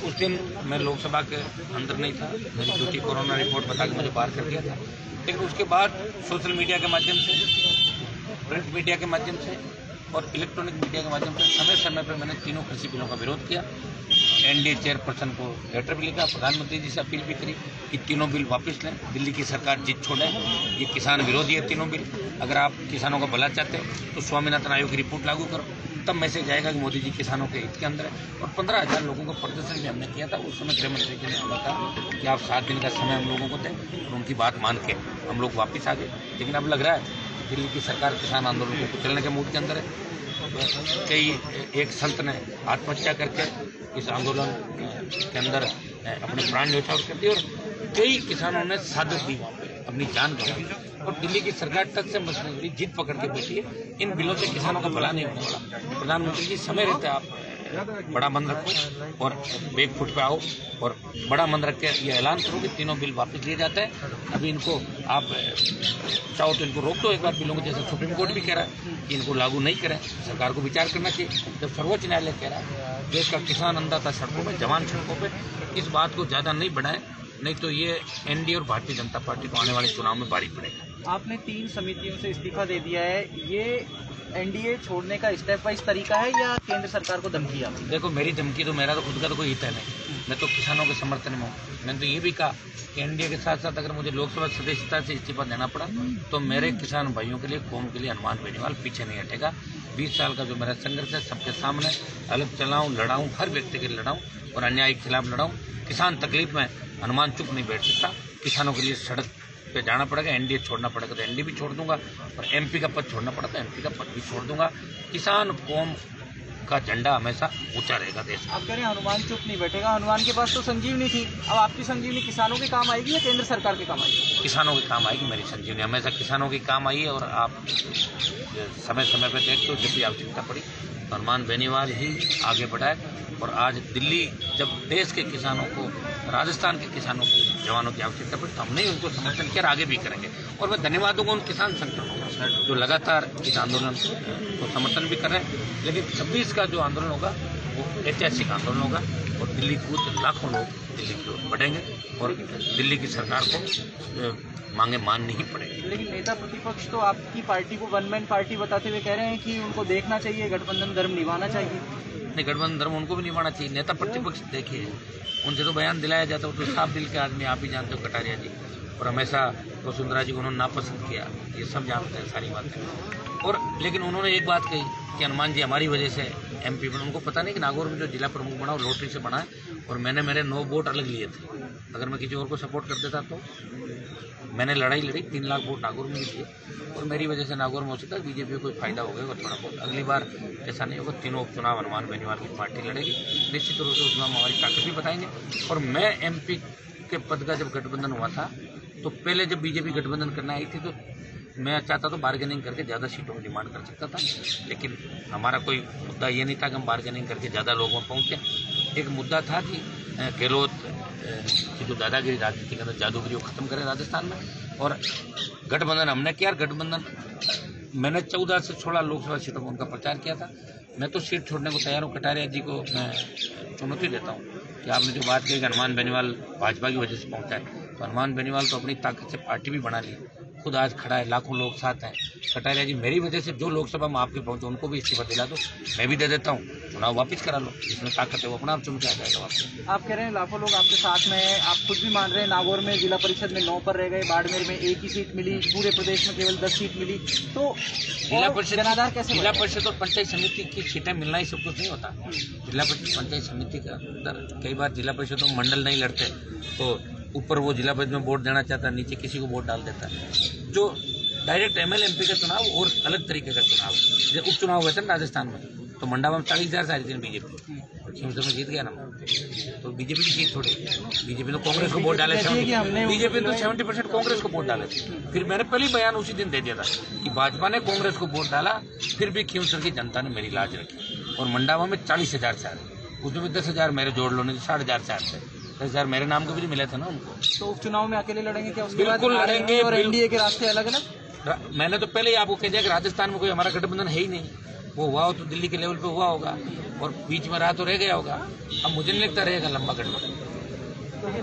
उस दिन मैं लोकसभा के अंदर नहीं था, मेरी ड्यूटी कोरोना रिपोर्ट बता के मुझे बाहर कर दिया था। लेकिन उसके बाद सोशल मीडिया के माध्यम से, प्रिंट मीडिया के माध्यम से और इलेक्ट्रॉनिक मीडिया के माध्यम से समय समय पर मैंने तीनों कृषि बिलों का विरोध किया। एनडीए चेयरपर्सन को लेटर भी लिखा, प्रधानमंत्री जी से अपील भी करी कि तीनों बिल वापस लें, दिल्ली की सरकार जिद छोड़े। ये किसान विरोधी है तीनों बिल। अगर आप किसानों का भला चाहते हो तो स्वामीनाथन आयोग की रिपोर्ट लागू करो, तब मैसेज आएगा कि मोदी जी किसानों के हित के अंदर है। और 15,000 लोगों को प्रदर्शन भी हमने किया था। उस समय गृह मंत्री जी ने हमें कहा कि आप 7 दिन का समय हम लोगों को दें, और उनकी बात मान के हम लोग वापस आ गए। लेकिन अब लग रहा है दिल्ली की सरकार किसान आंदोलन को कुचलने के मूड के अंदर है। कई एक संत ने आत्महत्या करके इस आंदोलन के अंदर अपने प्राण न्यौछावर कर दिए, और कई किसानों ने शहादत दी, अपनी जान गंवाई। और दिल्ली की सरकार तक से मसले जिद पकड़ के बैठी है। इन बिलों से किसानों का भला नहीं होने वाला। प्रधानमंत्री जी समय रहते आप बड़ा मन रखो और बैक फुट पे आओ और बड़ा मन रख के ये ऐलान करो कि तीनों बिल वापस लिए जाते हैं। अभी इनको आप चाहो तो इनको रोक दो एक बार बिलों को, जैसे सुप्रीम कोर्ट भी कह रहा है कि इनको लागू नहीं करें। सरकार को विचार करना चाहिए। जब सर्वोच्च न्यायालय कह रहा है देश का किसान अन्नदाता सड़कों में, जवान सड़कों पर, इस बात को ज़्यादा नहीं बढ़ाएं, नहीं तो ये एनडीए और भारतीय जनता पार्टी को आने वाले चुनाव में भारी पड़ेगा। आपने 3 समितियों से इस्तीफा दे दिया है, ये एनडीए छोड़ने का स्टेप वाइज तरीका है या केंद्र सरकार को धमकी है? देखो, मेरी धमकी तो, मेरा तो खुद का तो कोई हित है नहीं। मैं तो किसानों के समर्थन में हूँ। मैंने तो ये भी कहा कि एनडीए के साथ साथ अगर मुझे लोकसभा सदस्यता से इस्तीफा देना पड़ा तो मेरे किसान भाइयों के लिए, कौम के लिए हनुमान बेनीवाल पीछे नहीं हटेगा। 20 साल का जो मेरा संघर्ष है सबके सामने अलग चलाऊं, लड़ाऊं, हर व्यक्ति के लिए लड़ाऊं और अन्याय के खिलाफ लड़ाऊं। किसान तकलीफ में हनुमान चुप नहीं बैठ सकता। किसानों के लिए सड़क पे जाना पड़ेगा। एनडीए छोड़ना पड़ेगा तो एनडीए भी छोड़ दूंगा, और एमपी का पद छोड़ना पड़ा तो एमपी का पद भी छोड़ दूंगा। किसान कौम का झंडा हमेशा ऊंचा रहेगा देश में। आप कह रहे हैं हनुमान चुप नहीं बैठेगा। हनुमान के पास तो संजीवनी थी, अब आपकी संजीवनी किसानों के काम आएगी या केंद्र सरकार के काम आएगी? किसानों के काम आएगी मेरी संजीवनी, हमेशा किसानों के काम आई है। और आप समय समय पर देखते हो जब भी आवश्यकता पड़ी हनुमान बेनीवाल ही आगे बढ़ाए। और आज दिल्ली जब देश के किसानों को, राजस्थान के किसानों को, जवानों की आवश्यकता पड़ी तो हमने ही उनको समर्थन किया, आगे भी करेंगे। और मैं धन्यवाद दूंगा उन किसान संगठनों जो लगातार इस आंदोलन को समर्थन भी कर रहे हैं। लेकिन 26 का जो आंदोलन होगा वो ऐतिहासिक आंदोलन होगा और दिल्ली कूद लाखों लोग दिल्ली की ओर बढ़ेंगे और दिल्ली की सरकार को मांगे माननी ही पड़ेगी। लेकिन नेता प्रतिपक्ष तो आपकी पार्टी को वन मैन पार्टी बताते हुए कह रहे हैं कि उनको देखना चाहिए, गठबंधन धर्म निभाना चाहिए। नहीं, गठबंधन धर्म उनको भी निभाना चाहिए। नेता प्रतिपक्ष देखिए, उनसे तो बयान दिलाया जाता है, तो साफ दिल के आदमी आप ही जानते हो कटारिया जी, और हमेशा वसुंधरा जी को उन्होंने नापसंद किया, ये सब जानते हैं सारी बातें। और लेकिन उन्होंने एक बात कही कि हनुमान जी हमारी वजह से एमपी बने। उनको पता नहीं कि नागौर में जो जिला प्रमुख बना वो लॉटरी से बना है और मैंने मेरे 9 वोट अलग लिए थे। अगर मैं किसी और को सपोर्ट कर देता तो मैंने लड़ाई लड़ी, 3 लाख वोट नागौर में भी दिए और मेरी वजह से नागौर में हो सकता है बीजेपी को कोई फायदा हो गया थोड़ा बहुत। अगली बार ऐसा नहीं होगा। तीनों उपचुनाव हनुमान बेनीवाल की पार्टी लड़ेगी। निश्चित रूप से उसमें हम हमारी ताकत भी बताएंगे। और मैं एमपी के पद का जब गठबंधन हुआ था तो पहले जब बीजेपी गठबंधन करने आई थी तो मैं चाहता तो बार्गेनिंग करके ज़्यादा सीटों की डिमांड कर सकता था, लेकिन हमारा कोई मुद्दा ये नहीं था कि हम बार्गेनिंग करके ज़्यादा लोगों में पहुँचे। एक मुद्दा था कि गहलोत की जो दादागिरी राजनीति के अंदर जादूगिरी को खत्म करें राजस्थान में। और गठबंधन हमने किया। गठबंधन मैंने 14 से 16 लोकसभा सीटों में उनका प्रचार किया था। मैं तो सीट छोड़ने को तैयार हूँ। कटारिया जी को मैं चुनौती देता हूँ कि आपने जो बात कही कि हनुमान बेनीवाल भाजपा की वजह से पहुँचा है, तो हनुमान बेनीवाल तो अपनी ताकत से पार्टी भी बना ली, खुद आज खड़ा है, लाखों लोग साथ हैं। कटारिया जी, मेरी वजह से जो लोकसभा में आपके पहुंचे उनको भी इस्तीफा दिला दो, मैं भी दे देता हूं, चुनाव वापस करा लो। जिसमें ताकत है वो अपना आप चुन के आ जाएगा वापस। आप कह रहे हैं लाखों लोग आपके साथ में हैं, आप खुद भी मान रहे हैं नागौर में जिला परिषद में 9 पर रह गए, बाड़मेर में 1 ही सीट मिली, पूरे प्रदेश में केवल 10 सीट मिली। तो जिला परिषद जनाधार कैसे? जिला परिषद और पंचायत समिति की सीटें मिलना ही सब कुछ नहीं होता। जिला परिषद पंचायत समिति के अंदर कई बार जिला परिषद में मंडल नहीं लड़ते तो ऊपर वो जिला परिषद में वोट देना चाहता है, नीचे किसी को वोट डाल देता है। जो डायरेक्ट एमएलए एमपी का चुनाव और अलग तरीके का चुनाव है। जब उपचुनाव हुए थे ना राजस्थान में तो मंडावा में 40,000 सारी थी बीजेपी, खींवसर में जीत गया ना, तो बीजेपी की सीट छोड़ी। बीजेपी तो कांग्रेस को वोट डाले थे, बीजेपी तो 70% कांग्रेस को वोट डाले थे। फिर मैंने पहले बयान उसी दिन दे दिया था कि भाजपा ने कांग्रेस को वोट डाला, फिर भी खींवसर की जनता ने मेरी लाज रखी। और मंडावा में 40,000 से आ रहे, उसमें भी 10,000 मेरे जोड़ लो, नहीं 8,500 से आते, 10,000 मेरे नाम के भी मिले थे ना उनको। तो उपचुनाव में अकेले लड़ेंगे क्या? बिल्कुल लड़ेंगे। और एनडीए के रास्ते अलग अलग। मैंने तो पहले ही आपको कह दिया कि राजस्थान में कोई हमारा गठबंधन है ही नहीं। वो हुआ हो तो दिल्ली के लेवल पे हुआ होगा और बीच में रहा तो रह गया होगा। अब मुझे नहीं लगता रहेगा लंबा गठबंधन।